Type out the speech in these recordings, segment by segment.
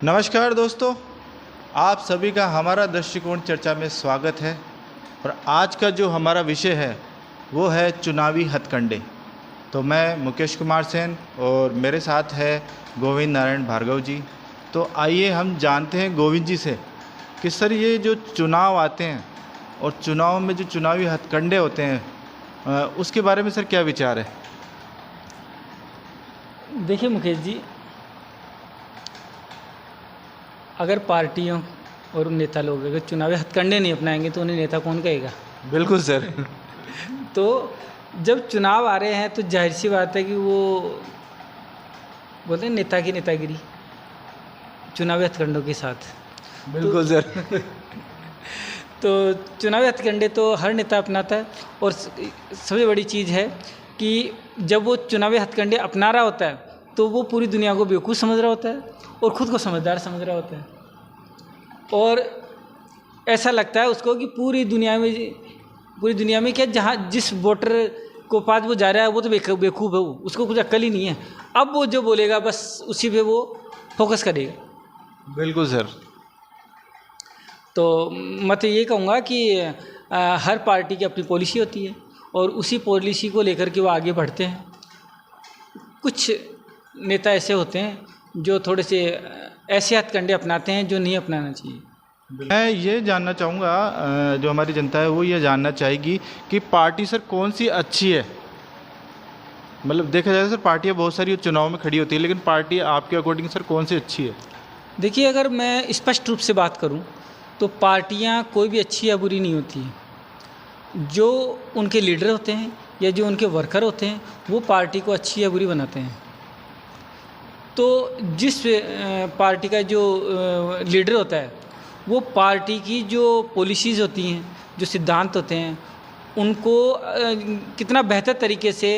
नमस्कार दोस्तों, आप सभी का हमारा दृष्टिकोण चर्चा में स्वागत है। और आज का जो हमारा विषय है वो है चुनावी हथकंडे। तो मैं मुकेश कुमार सेन और मेरे साथ है गोविंद नारायण भार्गव जी। तो आइए हम जानते हैं गोविंद जी से कि सर ये जो चुनाव आते हैं और चुनाव में जो चुनावी हथकंडे होते हैं उसके बारे में सर क्या विचार है। देखिए मुकेश जी, अगर पार्टियों और नेता लोग अगर चुनावी हथकंडे नहीं अपनाएंगे तो उन्हें नेता कौन कहेगा। बिल्कुल सर। तो जब चुनाव आ रहे हैं तो जाहिर सी बात है कि वो बोलते हैं नेता की नेतागिरी चुनावी हथकंडों के साथ। बिल्कुल सर। तो चुनावी हथकंडे तो हर नेता अपनाता है। और सबसे बड़ी चीज़ है कि जब वो चुनावी हथकंडे अपना रहा होता है तो वो पूरी दुनिया को बेवकूफ़ समझ रहा होता है और ख़ुद को समझदार समझ रहा होता है। और ऐसा लगता है उसको कि पूरी दुनिया में क्या, जहाँ जिस वोटर को पास वो जा रहा है वो तो बेवकूफ़ है, उसको कुछ अक्ल ही नहीं है। अब वो जो बोलेगा बस उसी पे वो फोकस करेगा। बिल्कुल सर। तो मैं तो ये कहूँगा कि हर पार्टी की अपनी पॉलिसी होती है और उसी पॉलिसी को लेकर के वो आगे बढ़ते हैं। कुछ नेता ऐसे होते हैं जो थोड़े से ऐसे हथकंडे अपनाते हैं जो नहीं अपनाना चाहिए। मैं ये जानना चाहूँगा, जो हमारी जनता है वो ये जानना चाहेगी कि पार्टी सर कौन सी अच्छी है। मतलब देखा जाए सर पार्टियाँ बहुत सारी चुनाव में खड़ी होती है, लेकिन पार्टी आपके अकॉर्डिंग सर कौन सी अच्छी है। देखिए, अगर मैं स्पष्ट रूप से बात करूं तो पार्टियां कोई भी अच्छी या बुरी नहीं होती है। जो उनके लीडर होते हैं या जो उनके वर्कर होते हैं वो पार्टी को अच्छी या बुरी बनाते हैं। तो जिस पार्टी का जो लीडर होता है वो पार्टी की जो पॉलिसीज़ होती हैं, जो सिद्धांत होते हैं, उनको कितना बेहतर तरीके से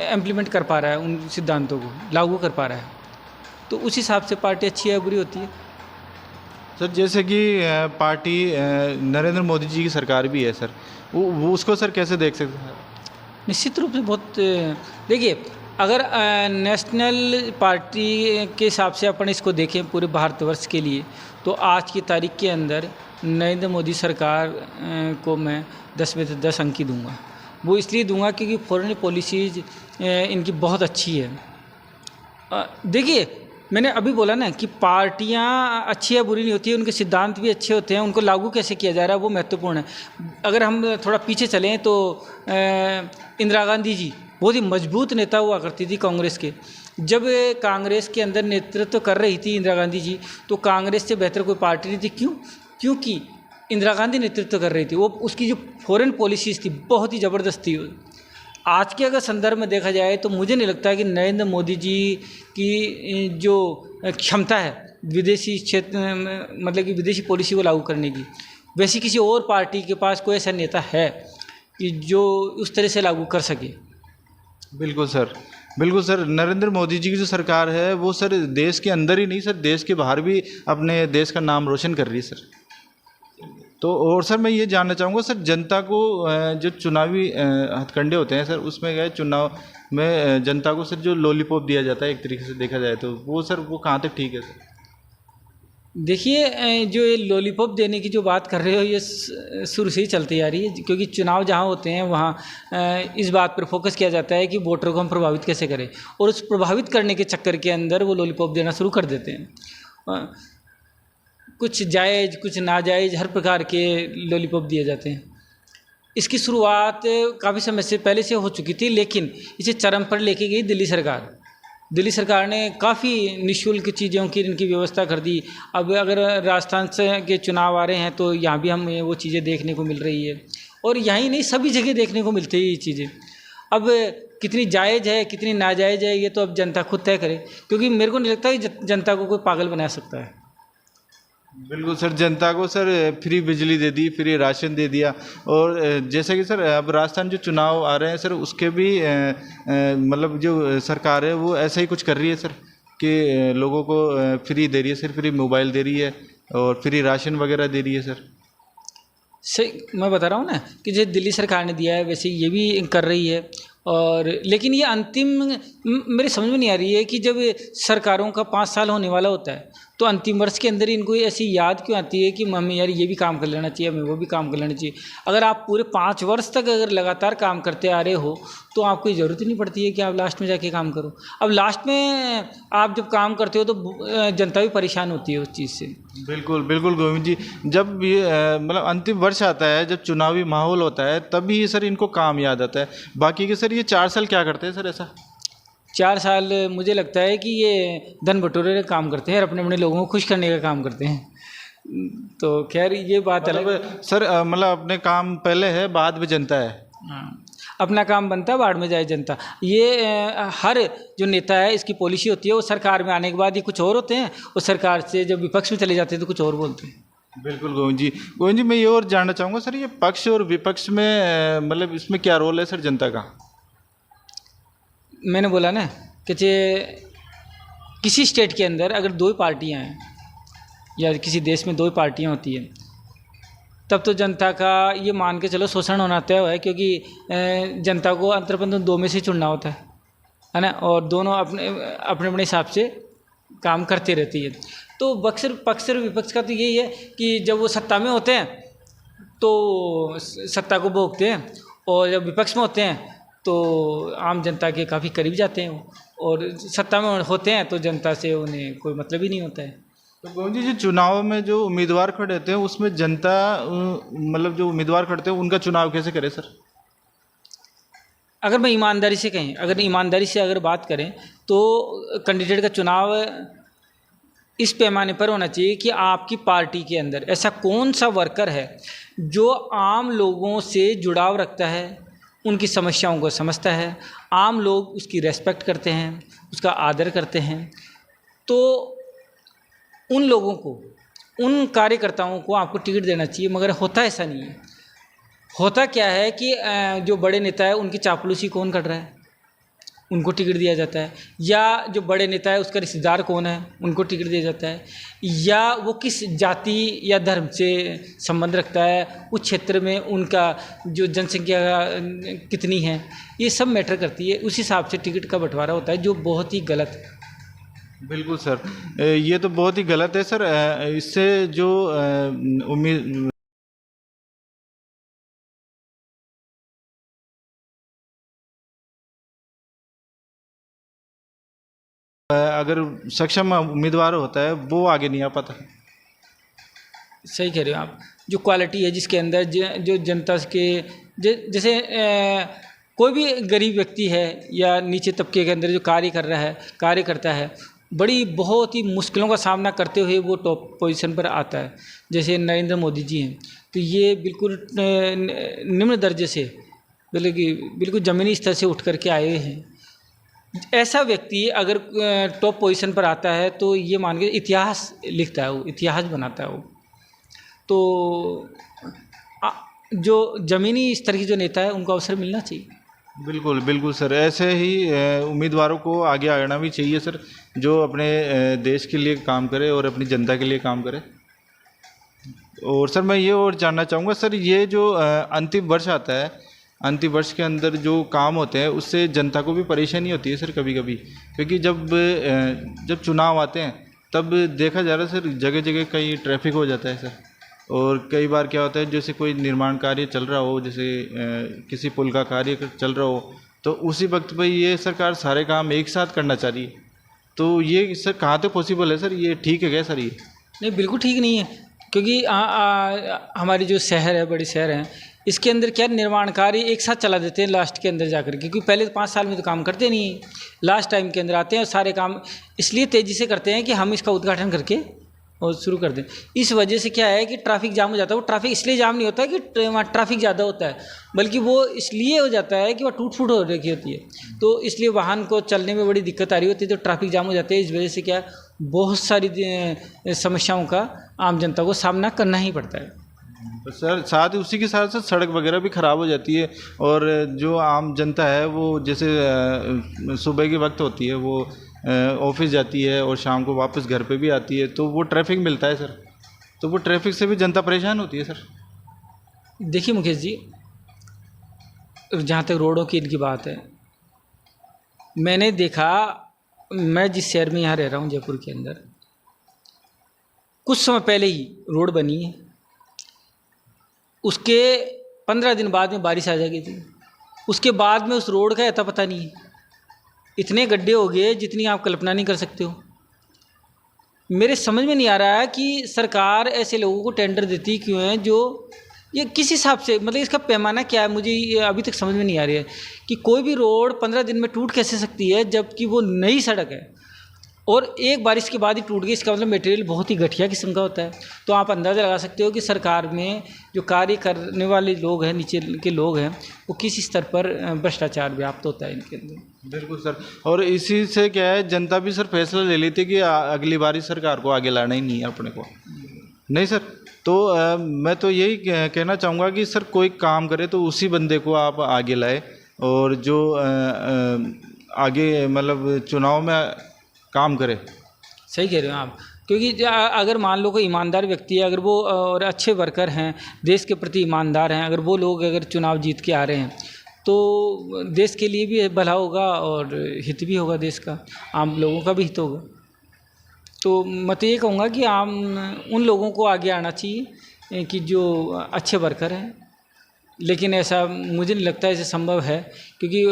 इम्प्लीमेंट कर पा रहा है, उन सिद्धांतों को लागू कर पा रहा है, तो उस हिसाब से पार्टी अच्छी या बुरी होती है। सर जैसे कि पार्टी नरेंद्र मोदी जी की सरकार भी है सर, वो उसको सर कैसे देख सकते हैं। निश्चित रूप से बहुत, देखिए, अगर नेशनल पार्टी के हिसाब से अपन इसको देखें पूरे भारतवर्ष के लिए, तो आज की तारीख के अंदर नरेंद्र मोदी सरकार को मैं 10 में से 10 अंक ही दूँगा। वो इसलिए दूँगा क्योंकि फॉरेन पॉलिसीज़ इनकी बहुत अच्छी है। देखिए, मैंने अभी बोला ना कि पार्टियां अच्छी या बुरी नहीं होती है, उनके सिद्धांत भी अच्छे होते हैं, उनको लागू कैसे किया जा रहा है वो महत्वपूर्ण है। अगर हम थोड़ा पीछे चलें तो इंदिरा गांधी जी बहुत ही मजबूत नेता हुआ करती थी कांग्रेस के। जब कांग्रेस के अंदर नेतृत्व कर रही थी इंदिरा गांधी जी, तो कांग्रेस से बेहतर कोई पार्टी नहीं थी। क्यों? क्योंकि इंदिरा गांधी नेतृत्व कर रही थी, वो उसकी जो फॉरेन पॉलिसीज़ थी बहुत ही ज़बरदस्त थी। आज के अगर संदर्भ में देखा जाए तो मुझे नहीं लगता कि नरेंद्र मोदी जी की जो क्षमता है विदेशी क्षेत्र, मतलब कि विदेशी पॉलिसी को लागू करने की, वैसी किसी और पार्टी के पास कोई ऐसा नेता है कि जो उस तरह से लागू कर सके। बिल्कुल सर, बिल्कुल सर। नरेंद्र मोदी जी की जो सरकार है वो सर देश के अंदर ही नहीं सर, देश के बाहर भी अपने देश का नाम रोशन कर रही है सर। तो और सर मैं ये जानना चाहूँगा सर, जनता को जो चुनावी हथकंडे होते हैं सर, उसमें क्या है, चुनाव में जनता को सर जो लॉलीपॉप दिया जाता है एक तरीके से देखा जाए तो वो सर वो कहाँ तक ठीक है सर। देखिए, जो ये लॉलीपॉप देने की जो बात कर रहे हो ये शुरू से ही चलती आ रही है, क्योंकि चुनाव जहाँ होते हैं वहाँ इस बात पर फोकस किया जाता है कि वोटर को हम प्रभावित कैसे करें, और उस प्रभावित करने के चक्कर के अंदर वो लॉलीपॉप देना शुरू कर देते हैं। कुछ जायज़ कुछ नाजायज़ हर प्रकार के लॉलीपॉप दिए जाते हैं। इसकी शुरुआत काफ़ी समय से पहले से हो चुकी थी, लेकिन इसे चरम पर लेके गई दिल्ली सरकार। दिल्ली सरकार ने काफ़ी निःशुल्क चीज़ों की इनकी व्यवस्था कर दी। अब अगर राजस्थान से के चुनाव आ रहे हैं तो यहाँ भी हमें वो चीज़ें देखने को मिल रही है, और यहीं नहीं सभी जगह देखने को मिलती है ये चीज़ें। अब कितनी जायज़ है कितनी नाजायज़ है ये तो अब जनता खुद तय करे, क्योंकि मेरे को नहीं लगता कि जनता को कोई पागल बना सकता है। बिल्कुल सर, जनता को सर फ्री बिजली दे दी, फ्री राशन दे दिया। और जैसा कि सर अब राजस्थान जो चुनाव आ रहे हैं सर उसके भी मतलब जो सरकार है वो ऐसा ही कुछ कर रही है सर कि लोगों को फ्री दे रही है, सिर्फ फ्री मोबाइल दे रही है और फ्री राशन वगैरह दे रही है सर। सही मैं बता रहा हूँ ना कि जैसे दिल्ली सरकार ने दिया है वैसे ये भी कर रही है। और लेकिन ये अंतिम मेरे समझ में नहीं आ रही है कि जब सरकारों का 5 साल होने वाला होता है तो अंतिम वर्ष के अंदर इनको ऐसी याद क्यों आती है कि हमें यार ये भी काम कर लेना चाहिए, हमें वो भी काम कर लेना चाहिए। अगर आप पूरे 5 वर्ष तक अगर लगातार काम करते आ रहे हो तो आपको ज़रूरत ही नहीं पड़ती है कि आप लास्ट में जाके काम करो। अब लास्ट में आप जब काम करते हो तो जनता भी परेशान होती है उस चीज़ से। बिल्कुल बिल्कुल गोविंद जी, जब ये मतलब अंतिम वर्ष आता है, जब चुनावी माहौल होता है, तभी सर इनको काम याद आता है। बाकी के सर ये 4 साल क्या करते हैं सर ऐसा? 4 साल मुझे लगता है कि ये धन बटोरे का काम करते हैं और अपने अपने लोगों को खुश करने का काम करते हैं। तो खैर ये बात अलग मतलब सर मतलब अपने काम पहले है, बाद में जनता है। हाँ, अपना काम बनता है, बाढ़ में जाए जनता। ये हर जो नेता है इसकी पॉलिसी होती है। वो सरकार में आने के बाद ये कुछ और होते हैं, और सरकार से जब विपक्ष में चले जाते हैं तो कुछ और बोलते हैं। बिल्कुल गोविंद जी। गोविंद जी, मैं ये और जानना चाहूँगा सर, ये पक्ष और विपक्ष में मतलब इसमें क्या रोल है सर जनता का? मैंने बोला ना कि किसी स्टेट के अंदर अगर 2 पार्टियां हैं या किसी देश में 2 पार्टियां होती हैं तब तो जनता का ये मान के चलो शोषण होना तय है, क्योंकि जनता को अंतरपंथ 2 में से चुनना होता है ना, और दोनों अपने अपने अपने हिसाब से काम करते रहती है। तो पक्ष और विपक्ष का तो यही है कि जब वो सत्ता में होते हैं तो सत्ता को भोगते हैं, और जब विपक्ष में होते हैं तो आम जनता के काफ़ी करीब जाते हैं, और सत्ता में होते हैं तो जनता से उन्हें कोई मतलब ही नहीं होता है। तो गोविंद जी, जो चुनाव में जो उम्मीदवार खड़े होते हैं उसमें जनता मतलब जो उम्मीदवार खड़े हैं उनका चुनाव कैसे करे सर? अगर मैं ईमानदारी से कहें, अगर ईमानदारी से अगर बात करें तो कैंडिडेट का चुनाव इस पैमाने पर होना चाहिए कि आपकी पार्टी के अंदर ऐसा कौन सा वर्कर है जो आम लोगों से जुड़ाव रखता है, उनकी समस्याओं को समझता है, आम लोग उसकी रेस्पेक्ट करते हैं, उसका आदर करते हैं। तो उन लोगों को, उन कार्यकर्ताओं को आपको टिकट देना चाहिए। मगर होता ऐसा नहीं है। होता क्या है कि जो बड़े नेता है उनकी चापलूसी कौन कर रहा है, उनको टिकट दिया जाता है, या जो बड़े नेता है उसका रिश्तेदार कौन है उनको टिकट दिया जाता है, या वो किस जाति या धर्म से संबंध रखता है, उस क्षेत्र में उनका जो जनसंख्या कितनी है, ये सब मैटर करती है। उस हिसाब से टिकट का बंटवारा होता है, जो बहुत ही गलत है। बिल्कुल सर, ये तो बहुत ही गलत है सर। इससे जो उम्मीद अगर सक्षम उम्मीदवार होता है वो आगे नहीं आ पाता। सही कह रहे हो आप। जो क्वालिटी है जिसके अंदर जो जनता के जैसे कोई भी गरीब व्यक्ति है या नीचे तबके के अंदर जो कार्य करता है, बड़ी बहुत ही मुश्किलों का सामना करते हुए वो टॉप पोजीशन पर आता है। जैसे नरेंद्र मोदी जी हैं, तो ये बिल्कुल निम्न दर्जे से बिल्कुल ज़मीनी स्तर से उठ करके आए हुए हैं। ऐसा व्यक्ति अगर टॉप पोजीशन पर आता है तो ये मान के इतिहास लिखता है, वो इतिहास बनाता है वो। तो जो ज़मीनी स्तर की जो नेता है उनको अवसर मिलना चाहिए। बिल्कुल बिल्कुल सर, ऐसे ही उम्मीदवारों को आगे आना भी चाहिए सर, जो अपने देश के लिए काम करे और अपनी जनता के लिए काम करे। और सर मैं ये और जानना चाहूँगा सर, ये जो अंतिम वर्ष आता है, अंतिम वर्ष के अंदर जो काम होते हैं उससे जनता को भी परेशानी होती है सर कभी कभी, क्योंकि जब चुनाव आते हैं तब देखा जा रहा है सर जगह जगह कहीं ट्रैफिक हो जाता है सर। और कई बार क्या होता है, जैसे कोई निर्माण कार्य चल रहा हो, जैसे किसी पुल का कार्य चल रहा हो, तो उसी वक्त पर ये सरकार सारे काम एक साथ करना चाह रही है। तो ये सर कहाँ तक पॉसिबल है सर? ये ठीक है क्या सर? ये नहीं, बिल्कुल ठीक नहीं है, क्योंकि हमारे जो शहर है, बड़े शहर हैं, इसके अंदर क्या निर्माण कार्य एक साथ चला देते हैं लास्ट के अंदर जाकर के, क्योंकि पहले 5 साल में तो काम करते नहीं हैं, लास्ट टाइम के अंदर आते हैं और सारे काम इसलिए तेज़ी से करते हैं कि हम इसका उद्घाटन करके और शुरू कर दें। इस वजह से क्या है कि ट्रैफिक जाम हो जाता है। वो ट्रैफिक इसलिए जाम नहीं होता है कि वहाँ ट्रैफिक ज़्यादा होता है, बल्कि वो इसलिए हो जाता है कि वह टूट फूट हो रखी होती है, तो इसलिए वाहन को चलने में बड़ी दिक्कत आ रही होती है, तो ट्रैफिक जाम हो जाते हैं। इस वजह से क्या है, बहुत सारी समस्याओं का आम जनता को सामना करना ही पड़ता है। सर साथ ही उसी के साथ साथ सड़क वगैरह भी ख़राब हो जाती है, और जो आम जनता है वो जैसे सुबह के वक्त होती है वो ऑफिस जाती है और शाम को वापस घर पे भी आती है, तो वो ट्रैफिक मिलता है सर, तो वो ट्रैफिक से भी जनता परेशान होती है सर। देखिए मुकेश जी, जहाँ तक रोडों की इनकी बात है, मैंने देखा, मैं जिस शहर में यहाँ रह रहा हूँ जयपुर के अंदर, कुछ समय पहले ही रोड बनी है, उसके 15 दिन बाद में बारिश आ जाएगी थी, उसके बाद में उस रोड का अता पता नहीं है। इतने गड्ढे हो गए जितनी आप कल्पना नहीं कर सकते हो। मेरे समझ में नहीं आ रहा है कि सरकार ऐसे लोगों को टेंडर देती क्यों है, जो ये किस हिसाब से, मतलब इसका पैमाना क्या है, मुझे ये अभी तक समझ में नहीं आ रही है कि कोई भी रोड 15 दिन में टूट कैसे सकती है, जबकि वो नई सड़क है और एक बारिश के बाद ही टूट गई। इसका मतलब मटेरियल बहुत ही घटिया किस्म का होता है। तो आप अंदाज़ा लगा सकते हो कि सरकार में जो कार्य करने वाले लोग हैं, नीचे के लोग हैं, वो किस स्तर पर भ्रष्टाचार व्याप्त होता है इनके अंदर। बिल्कुल सर, और इसी से क्या है, जनता भी सर फैसला ले लेती है कि अगली बारी सरकार को आगे लाना ही नहीं है अपने को। नहीं सर, तो मैं तो यही कहना चाहूँगा कि सर कोई काम करे तो उसी बंदे को आप आगे लाए, और जो आगे मतलब चुनाव में काम करे। सही कह रहे हो आप, क्योंकि अगर मान लो कोई ईमानदार व्यक्ति है, अगर वो और अच्छे वर्कर हैं, देश के प्रति ईमानदार हैं, अगर वो लोग अगर चुनाव जीत के आ रहे हैं तो देश के लिए भी भला होगा और हित भी होगा, देश का, आम लोगों का भी हित होगा। तो मैं तो ये कहूँगा कि आम उन लोगों को आगे आना चाहिए कि जो अच्छे वर्कर हैं, लेकिन ऐसा मुझे नहीं लगता ऐसे संभव है, क्योंकि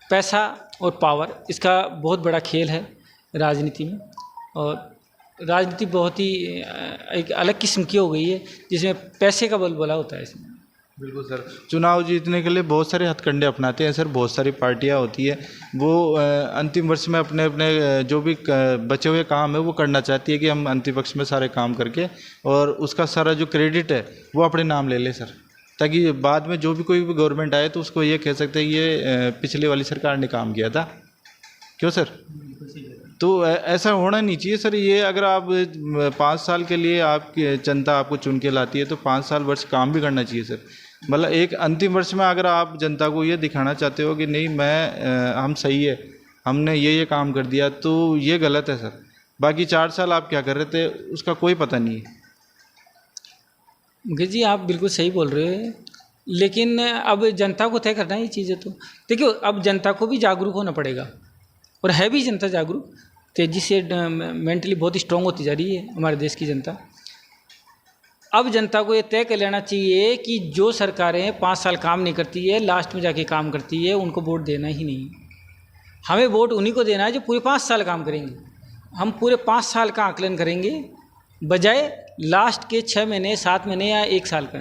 पैसा और पावर इसका बहुत बड़ा खेल है राजनीति में, और राजनीति बहुत ही एक अलग किस्म की हो गई है जिसमें पैसे का बलबला होता है इसमें। बिल्कुल सर, चुनाव जीतने के लिए बहुत सारे हथकंडे अपनाते हैं सर, बहुत सारी पार्टियां होती है, वो अंतिम वर्ष में अपने अपने जो भी बचे हुए काम है वो करना चाहती है कि हम अंतिम वर्ष में सारे काम करके और उसका सारा जो क्रेडिट है वो अपने नाम ले ले सर, ताकि बाद में जो भी कोई भी गवर्नमेंट आए तो उसको ये कह सकते हैं ये पिछले वाली सरकार ने काम किया था। क्यों सर? तो ऐसा होना नहीं चाहिए सर। ये अगर आप 5 साल के लिए आपकी जनता आपको चुन के लाती है तो 5 साल वर्ष काम भी करना चाहिए सर। मतलब एक अंतिम वर्ष में अगर आप जनता को ये दिखाना चाहते हो कि नहीं हम सही है, हमने ये काम कर दिया, तो ये गलत है सर। बाकी 4 साल आप क्या कर रहे थे उसका कोई पता नहीं है। मुकेश जी, आप बिल्कुल सही बोल रहे हैं, लेकिन अब जनता को तय करना है ये चीज़ें। तो देखिए, अब जनता को भी जागरूक होना पड़ेगा, और है भी जनता जागरूक, तेज़ी से मेंटली बहुत स्ट्रांग होती जा रही है हमारे देश की जनता। अब जनता को ये तय कर लेना चाहिए कि जो सरकारें 5 साल काम नहीं करती है, लास्ट में जाके काम करती है, उनको वोट देना ही नहीं। हमें वोट उन्हीं को देना है जो पूरे 5 साल काम करेंगे। हम पूरे 5 साल का आकलन करेंगे, बजाय लास्ट के 6 महीने, 7 महीने या 1 साल का।